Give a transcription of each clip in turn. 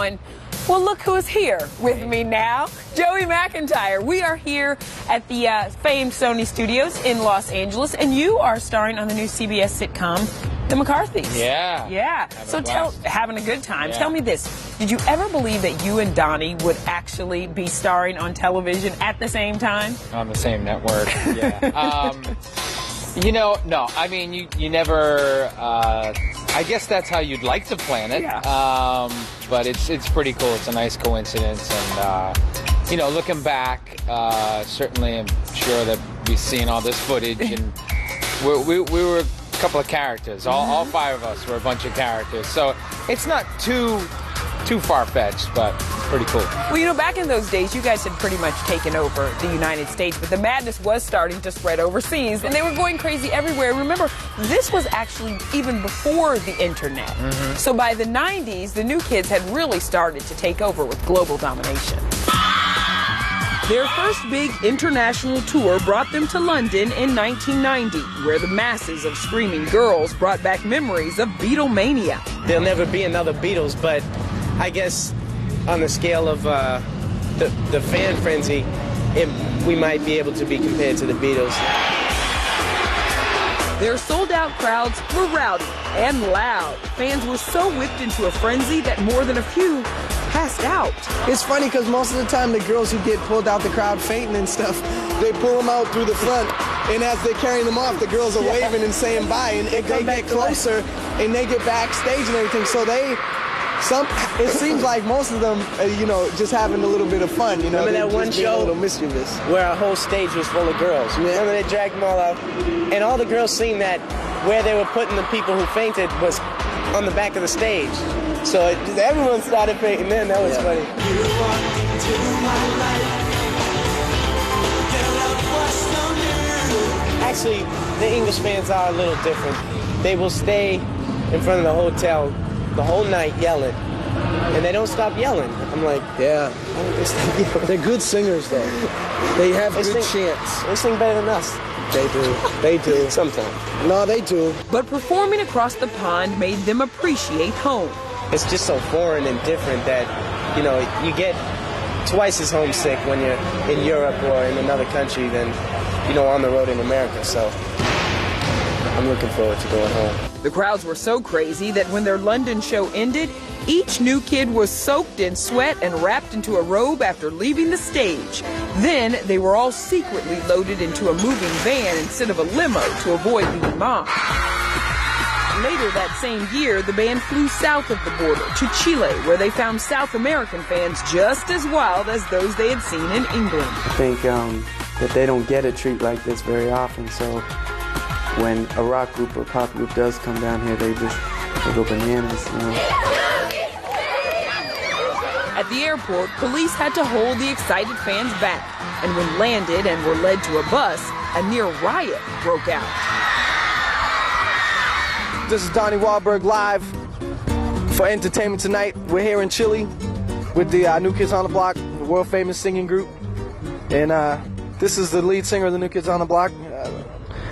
going, well, look who's here with me now, Joey McIntyre. We are here at the famed Sony Studios in Los Angeles, and you are starring on the new CBS sitcom, The McCarthys. Yeah. Yeah. Having a good time. Yeah. Tell me this. Did you ever believe that you and Donnie would actually be starring on television at the same time? On the same network, yeah. No. I mean, you never... I guess that's how you'd like to plan it. Yeah. But it's pretty cool. It's a nice coincidence. And, looking back, certainly I'm sure that we've seen all this footage. And we were a couple of characters. All five of us were a bunch of characters. So it's not too far-fetched, but pretty cool. Well, back in those days, you guys had pretty much taken over the United States, but the madness was starting to spread overseas, and they were going crazy everywhere. Remember, this was actually even before the internet. Mm-hmm. So by the 90s, the new kids had really started to take over with global domination. Their first big international tour brought them to London in 1990, where the masses of screaming girls brought back memories of Beatlemania. There'll never be another Beatles, but I guess on the scale of the fan frenzy, we might be able to be compared to the Beatles. Their sold-out crowds were rowdy and loud. Fans were so whipped into a frenzy that more than a few passed out. It's funny because most of the time the girls who get pulled out the crowd fainting and stuff, they pull them out through the front, and as they're carrying them off, the girls are waving and saying bye, and if they get closer and they get backstage and everything, so it seems like most of them, just having a little bit of fun, Remember that one show a little mischievous, where our whole stage was full of girls? Yeah. Remember they dragged them all out, and all the girls seen that where they were putting the people who fainted was on the back of the stage. So everyone started fainting then. That was funny. Actually, the English fans are a little different. They will stay in front of the hotel the whole night yelling, and they don't stop yelling. I'm like, yeah. why don't they stop yelling? They're good singers, though. They have good chants. They sing better than us. They do. They do. Sometimes. No, they do. But performing across the pond made them appreciate home. It's just so foreign and different that, you get twice as homesick when you're in Europe or in another country than, on the road in America. So I'm looking forward to going home. The crowds were so crazy that when their London show ended, each new kid was soaked in sweat and wrapped into a robe after leaving the stage. Then they were all secretly loaded into a moving van instead of a limo to avoid being mobbed. Later that same year, the band flew south of the border to Chile, where they found South American fans just as wild as those they had seen in England. I think that they don't get a treat like this very often, so when a rock group or pop group does come down here, they go bananas, At the airport, police had to hold the excited fans back, and when landed and were led to a bus, a near riot broke out. This is Donnie Wahlberg live for Entertainment Tonight. We're here in Chile with the New Kids on the Block, the world-famous singing group. And this is the lead singer of the New Kids on the Block.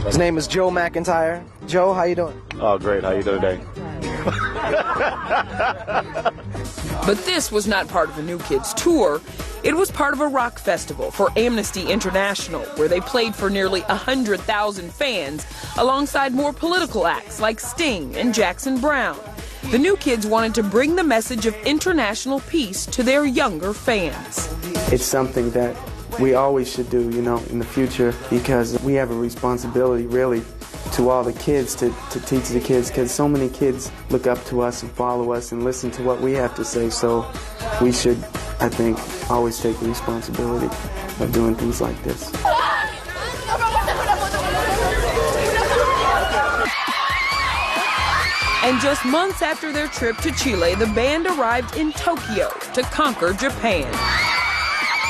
His name is Joe McIntyre. Joe, how you doing? Oh, great. How you doing today? But this was not part of the New Kids tour. It was part of a rock festival for Amnesty International, where they played for nearly 100,000 fans, alongside more political acts like Sting and Jackson Browne. The New Kids wanted to bring the message of international peace to their younger fans. It's something that we always should do, in the future, because we have a responsibility, really, to all the kids to teach the kids, because so many kids look up to us and follow us and listen to what we have to say. So we should, I think, always take the responsibility of doing things like this. And just months after their trip to Chile, the band arrived in Tokyo to conquer Japan.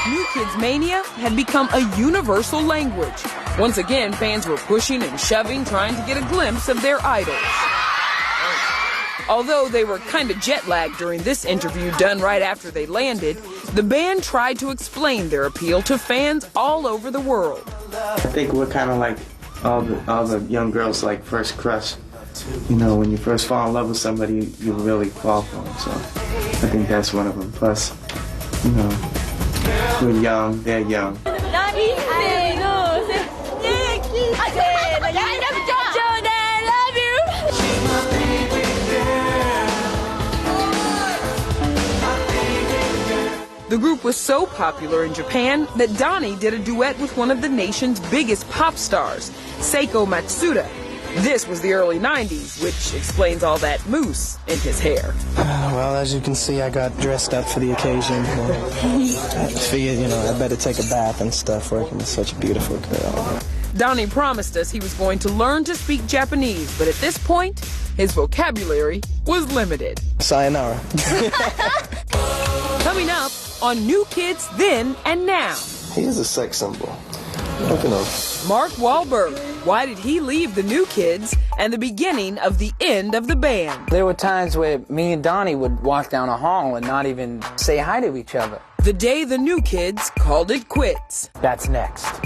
New Kids Mania had become a universal language. Once again, fans were pushing and shoving, trying to get a glimpse of their idols. Although they were kind of jet-lagged during this interview done right after they landed, the band tried to explain their appeal to fans all over the world. I think we're kind of like all the young girls' first crush. When you first fall in love with somebody, you really fall for them. So I think that's one of them. Plus, you know, we're young, they're young. The group was so popular in Japan that Donnie did a duet with one of the nation's biggest pop stars, Seiko Matsuda. This was the early 90s, which explains all that mousse in his hair. Well, as you can see, I got dressed up for the occasion. I figured, you know, I better take a bath and stuff working with such a beautiful girl. Donnie promised us he was going to learn to speak Japanese, but at this point, his vocabulary was limited. Sayonara. Coming up on New Kids Then and Now. He is a sex symbol. Look at him. Mark Wahlberg. Why did he leave the New Kids and the beginning of the end of the band? There were times where me and Donnie would walk down a hall and not even say hi to each other. The day the New Kids called it quits. That's next.